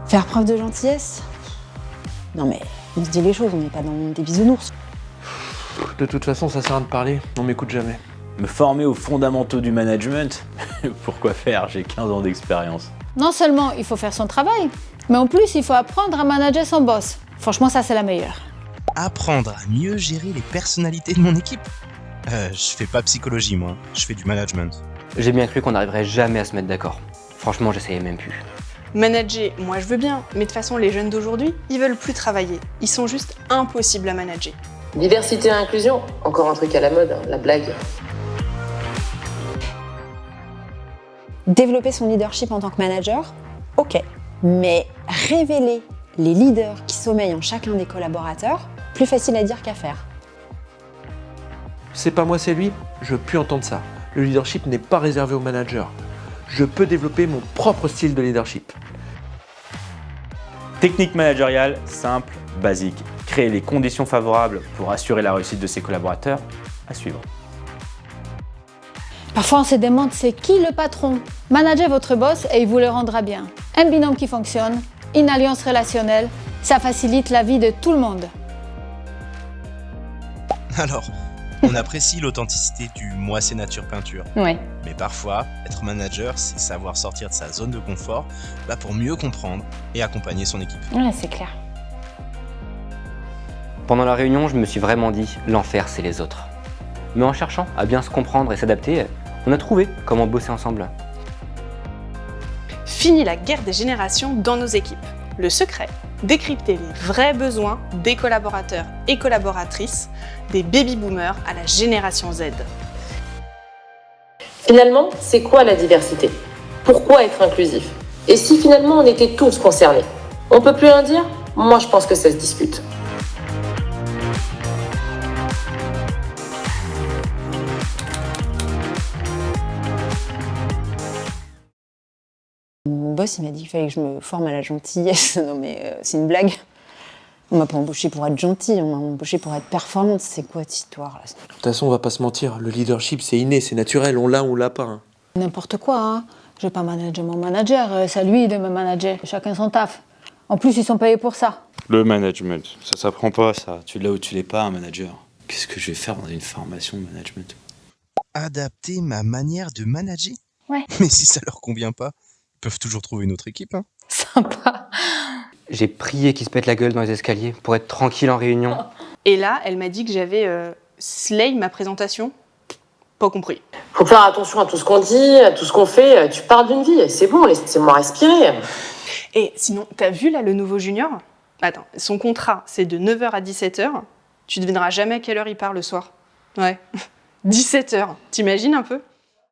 Faire preuve de gentillesse? Non mais, on se dit les choses, on n'est pas dans des bisounours. De toute façon, ça sert à rien de parler, on m'écoute jamais. Me former aux fondamentaux du management? Pourquoi faire? J'ai 15 ans d'expérience. Non seulement il faut faire son travail, mais en plus il faut apprendre à manager son boss. Franchement, ça c'est la meilleure. Apprendre à mieux gérer les personnalités de mon équipe. Je fais pas psychologie moi, je fais du management. J'ai bien cru qu'on n'arriverait jamais à se mettre d'accord. Franchement, j'essayais même plus. Manager, moi je veux bien, mais de toute façon les jeunes d'aujourd'hui, ils veulent plus travailler. Ils sont juste impossibles à manager. Diversité et inclusion, encore un truc à la mode, hein, la blague. Développer son leadership en tant que manager, ok. Mais révéler les leaders qui sommeillent en chacun des collaborateurs, plus facile à dire qu'à faire. C'est pas moi, c'est lui, je veux plus entendre ça. Le leadership n'est pas réservé aux managers. Je peux développer mon propre style de leadership. Technique managériale, simple, basique. Créer les conditions favorables pour assurer la réussite de ses collaborateurs, à suivre. Parfois on se demande c'est qui le patron. Managez votre boss et il vous le rendra bien. Un binôme qui fonctionne, une alliance relationnelle, ça facilite la vie de tout le monde. Alors, on apprécie l'authenticité du moi c'est nature peinture. Ouais. Mais parfois, être manager, c'est savoir sortir de sa zone de confort pour mieux comprendre et accompagner son équipe. Ouais, c'est clair. Pendant la réunion, je me suis vraiment dit, l'enfer c'est les autres. Mais en cherchant à bien se comprendre et s'adapter, on a trouvé comment bosser ensemble. Fini la guerre des générations dans nos équipes. Le secret, décrypter les vrais besoins des collaborateurs et collaboratrices, des baby-boomers à la génération Z. Finalement, c'est quoi la diversité? Pourquoi être inclusif? Et si finalement on était tous concernés? On peut plus rien dire? Moi je pense que ça se discute. Mon boss, il m'a dit qu'il fallait que je me forme à la gentillesse. Non mais c'est une blague. On m'a pas embauché pour être gentil, on m'a embauché pour être performante. C'est quoi cette histoire là? De toute façon, on va pas se mentir, le leadership c'est inné, c'est naturel, on l'a ou on l'a pas. Hein. N'importe quoi, hein. Je vais pas manager mon manager, c'est à lui de me manager. Chacun son taf. En plus, ils sont payés pour ça. Le management, ça s'apprend pas ça. Tu l'as ou tu l'es pas, un manager. Qu'est-ce que je vais faire dans une formation de management? Adapter ma manière de manager? Ouais. Mais si ça leur convient pas, ils peuvent toujours trouver une autre équipe. Hein. Sympa. J'ai prié qu'ils se pètent la gueule dans les escaliers pour être tranquille en réunion. Et là, elle m'a dit que j'avais slay ma présentation. Pas compris. Faut faire attention à tout ce qu'on dit, à tout ce qu'on fait. Tu parles d'une vie, c'est bon, laissez-moi respirer. Et sinon, t'as vu là le nouveau junior? Attends, son contrat, c'est de 9h à 17h. Tu devineras jamais à quelle heure il part le soir. Ouais. 17h, t'imagines un peu?